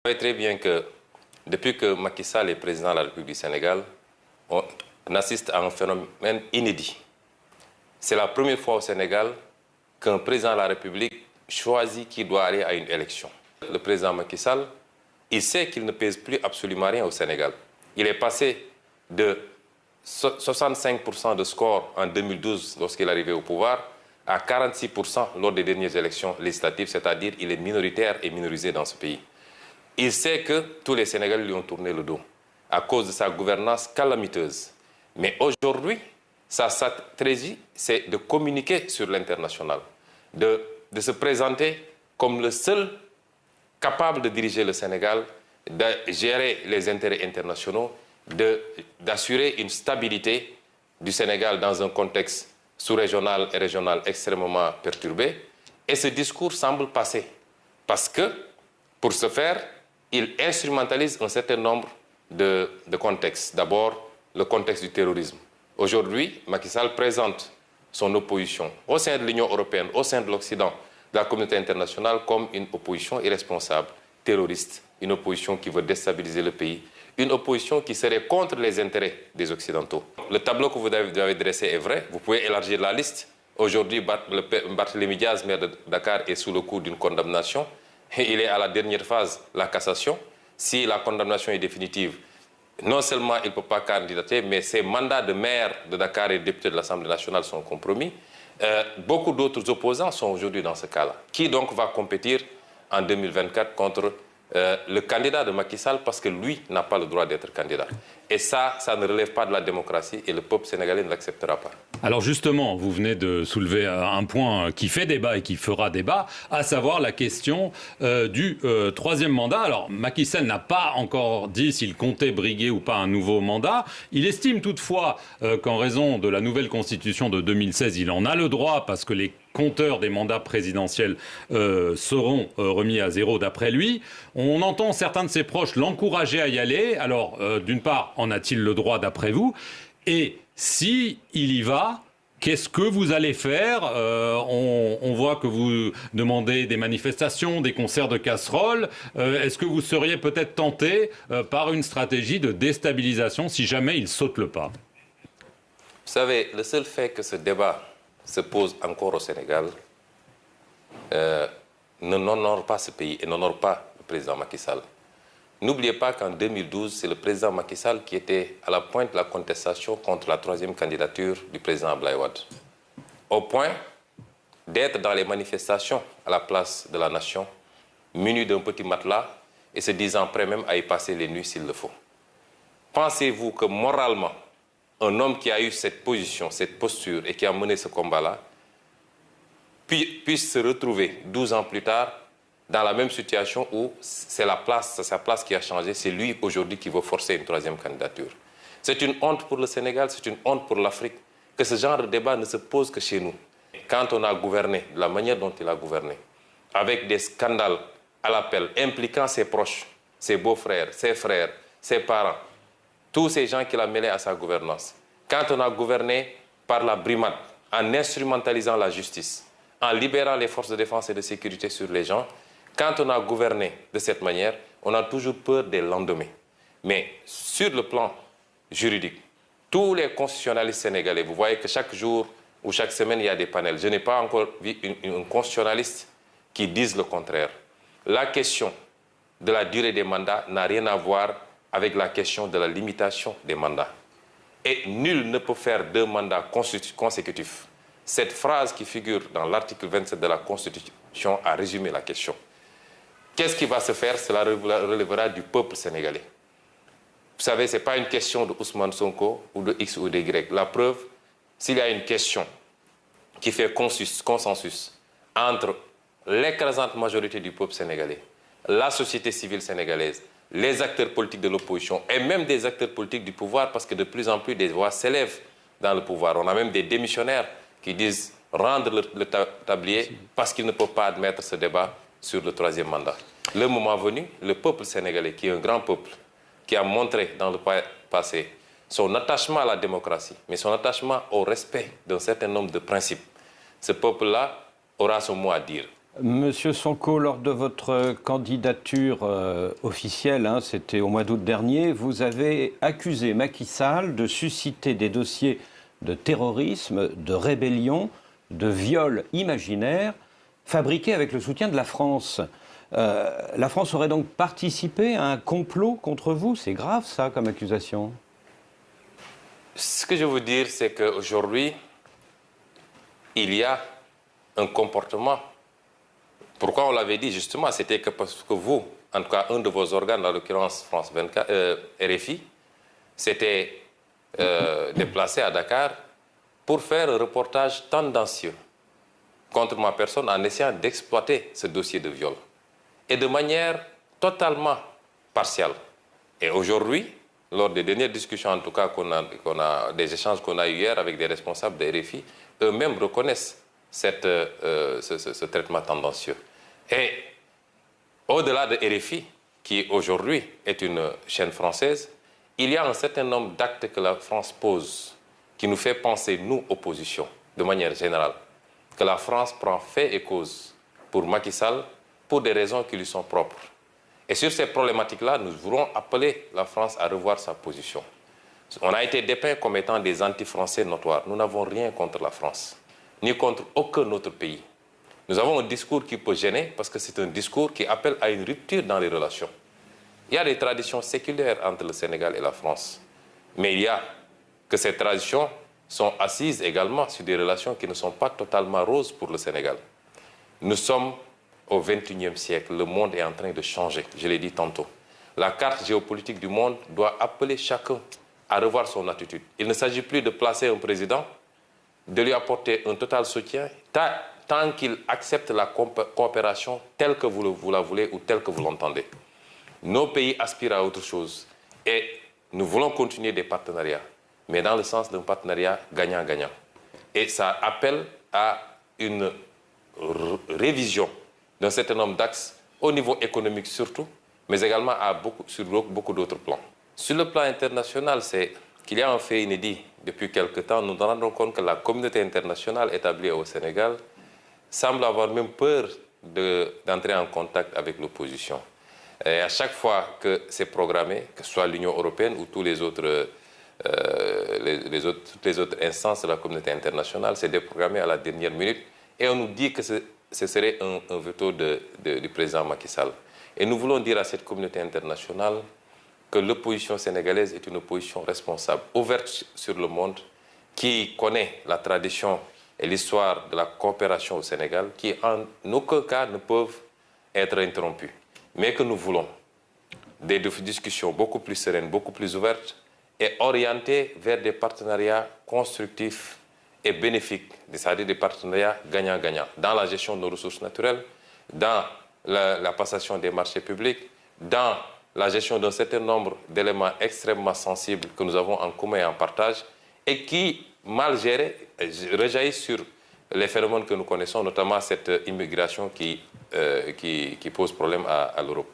Vous savez très bien que depuis que Macky Sall est président de la République du Sénégal, on assiste à un phénomène inédit. C'est la première fois au Sénégal qu'un président de la République choisit qui doit aller à une élection. Le président Macky Sall, il sait qu'il ne pèse plus absolument rien au Sénégal. Il est passé de 65% de score en 2012 lorsqu'il est arrivé au pouvoir à 46% lors des dernières élections législatives, c'est-à-dire qu'il est minoritaire et minorisé dans ce pays. Il sait que tous les Sénégalais lui ont tourné le dos à cause de sa gouvernance calamiteuse. Mais aujourd'hui, sa stratégie, c'est de communiquer sur l'international, de se présenter comme le seul capable de diriger le Sénégal, de gérer les intérêts internationaux, d'assurer une stabilité du Sénégal dans un contexte sous-régional et régional extrêmement perturbé. Et ce discours semble passer. Parce que, pour ce faire, il instrumentalise un certain nombre de contextes. D'abord, le contexte du terrorisme. Aujourd'hui, Macky Sall présente son opposition au sein de l'Union européenne, au sein de l'Occident, de la communauté internationale, comme une opposition irresponsable, terroriste, une opposition qui veut déstabiliser le pays, une opposition qui serait contre les intérêts des Occidentaux. Le tableau que vous avez dressé est vrai, vous pouvez élargir la liste. Aujourd'hui, Barthélémy Diaz, maire de Dakar, est sous le coup d'une condamnation. Et il est à la dernière phase, la cassation. Si la condamnation est définitive, non seulement il ne peut pas candidater, mais ses mandats de maire de Dakar et de député de l'Assemblée nationale sont compromis. Beaucoup d'autres opposants sont aujourd'hui dans ce cas-là. Qui donc va compétir en 2024 contre le candidat de Macky Sall parce que lui n'a pas le droit d'être candidat. Et ça ne relève pas de la démocratie et le peuple sénégalais ne l'acceptera pas. Alors justement, vous venez de soulever un point qui fait débat et qui fera débat, à savoir la question du troisième mandat. Alors Macky Sall n'a pas encore dit s'il comptait briguer ou pas un nouveau mandat. Il estime toutefois qu'en raison de la nouvelle constitution de 2016, il en a le droit parce que les compteurs des mandats présidentiels seront remis à zéro d'après lui. On entend certains de ses proches l'encourager à y aller. Alors, d'une part, en a-t-il le droit d'après vous? Et si il y va, qu'est-ce que vous allez faire? On voit que vous demandez des manifestations, des concerts de casseroles. Est-ce que vous seriez peut-être tenté par une stratégie de déstabilisation si jamais il saute le pas? Vous savez, le seul fait que ce débat se pose encore au Sénégal n'honore pas ce pays et n'honore pas le président Macky Sall. N'oubliez pas qu'en 2012, c'est le président Macky Sall qui était à la pointe de la contestation contre la troisième candidature du président Abdoulaye Wade. Au point d'être dans les manifestations à la place de la nation, muni d'un petit matelas et se disant prêt même à y passer les nuits s'il le faut. Pensez-vous que moralement, un homme qui a eu cette position, cette posture et qui a mené ce combat-là, puisse se retrouver 12 ans plus tard dans la même situation où c'est sa place qui a changé, c'est lui aujourd'hui qui veut forcer une troisième candidature. C'est une honte pour le Sénégal, c'est une honte pour l'Afrique que ce genre de débat ne se pose que chez nous. Quand on a gouverné de la manière dont il a gouverné, avec des scandales à l'appel impliquant ses proches, ses beaux-frères, ses frères, ses parents, tous ces gens qu'il a mêlés à sa gouvernance. Quand on a gouverné par la brimade, en instrumentalisant la justice, en libérant les forces de défense et de sécurité sur les gens, quand on a gouverné de cette manière, on a toujours peur des lendemains. Mais sur le plan juridique, tous les constitutionnalistes sénégalais, vous voyez que chaque jour ou chaque semaine, il y a des panels. Je n'ai pas encore vu un constitutionnaliste qui dise le contraire. La question de la durée des mandats n'a rien à voir avec la question de la limitation des mandats. Et nul ne peut faire 2 mandats consécutifs. Cette phrase qui figure dans l'article 27 de la Constitution a résumé la question. Qu'est-ce qui va se faire? Cela relèvera du peuple sénégalais. Vous savez, ce n'est pas une question de Ousmane Sonko ou de X ou de Y. La preuve, s'il y a une question qui fait consensus entre l'écrasante majorité du peuple sénégalais, la société civile sénégalaise, les acteurs politiques de l'opposition et même des acteurs politiques du pouvoir, parce que de plus en plus des voix s'élèvent dans le pouvoir. On a même des démissionnaires qui disent rendre le tablier parce qu'ils ne peuvent pas admettre ce débat sur le troisième mandat. Le moment venu, le peuple sénégalais, qui est un grand peuple, qui a montré dans le passé son attachement à la démocratie, mais son attachement au respect d'un certain nombre de principes, ce peuple-là aura son mot à dire. Monsieur Sonko, lors de votre candidature officielle, hein, c'était au mois d'août dernier, vous avez accusé Macky Sall de susciter des dossiers de terrorisme, de rébellion, de viol imaginaire, fabriqués avec le soutien de la France. La France aurait donc participé à un complot contre vous? C'est grave ça comme accusation. Ce que je veux dire, c'est qu'aujourd'hui, il y a un comportement. Pourquoi on l'avait dit justement? C'était que parce que vous, en tout cas un de vos organes, en l'occurrence France 24, RFI, s'était déplacé à Dakar pour faire un reportage tendancieux contre ma personne en essayant d'exploiter ce dossier de viol. Et de manière totalement partielle. Et aujourd'hui, lors des dernières discussions, en tout cas, des échanges qu'on a eu hier avec des responsables de RFI, eux-mêmes reconnaissent ce traitement tendancieux. Et au-delà de RFI, qui aujourd'hui est une chaîne française, il y a un certain nombre d'actes que la France pose qui nous fait penser, nous, opposition, de manière générale, que la France prend fait et cause pour Macky Sall pour des raisons qui lui sont propres. Et sur ces problématiques-là, nous voulons appeler la France à revoir sa position. On a été dépeint comme étant des anti-français notoires. Nous n'avons rien contre la France, ni contre aucun autre pays. Nous avons un discours qui peut gêner parce que c'est un discours qui appelle à une rupture dans les relations. Il y a des traditions séculaires entre le Sénégal et la France. Mais il y a que ces traditions sont assises également sur des relations qui ne sont pas totalement roses pour le Sénégal. Nous sommes au XXIe siècle, le monde est en train de changer, je l'ai dit tantôt. La carte géopolitique du monde doit appeler chacun à revoir son attitude. Il ne s'agit plus de placer un président, de lui apporter un total soutien, tant qu'il accepte la coopération telle que vous la voulez ou telle que vous l'entendez. Nos pays aspirent à autre chose et nous voulons continuer des partenariats, mais dans le sens d'un partenariat gagnant-gagnant. Et ça appelle à une révision d'un certain nombre d'axes, au niveau économique surtout, mais également sur beaucoup d'autres plans. Sur le plan international, c'est qu'il y a un fait inédit. Depuis quelque temps, nous nous rendons compte que la communauté internationale établie au Sénégal semble avoir même peur d'entrer en contact avec l'opposition. Et à chaque fois que c'est programmé, que ce soit l'Union européenne ou toutes les autres instances de la communauté internationale, c'est déprogrammé à la dernière minute. Et on nous dit que ce serait un veto du président Macky Sall. Et nous voulons dire à cette communauté internationale que l'opposition sénégalaise est une opposition responsable, ouverte sur le monde, qui connaît la tradition et l'histoire de la coopération au Sénégal, qui en aucun cas ne peuvent être interrompues. Mais que nous voulons des discussions beaucoup plus sereines, beaucoup plus ouvertes et orientées vers des partenariats constructifs et bénéfiques, c'est-à-dire des partenariats gagnant-gagnant, dans la gestion de nos ressources naturelles, dans la passation des marchés publics, dans la gestion d'un certain nombre d'éléments extrêmement sensibles que nous avons en commun et en partage, et qui, mal gérés, rejaillissent sur les phénomènes que nous connaissons, notamment cette immigration qui pose problème à l'Europe.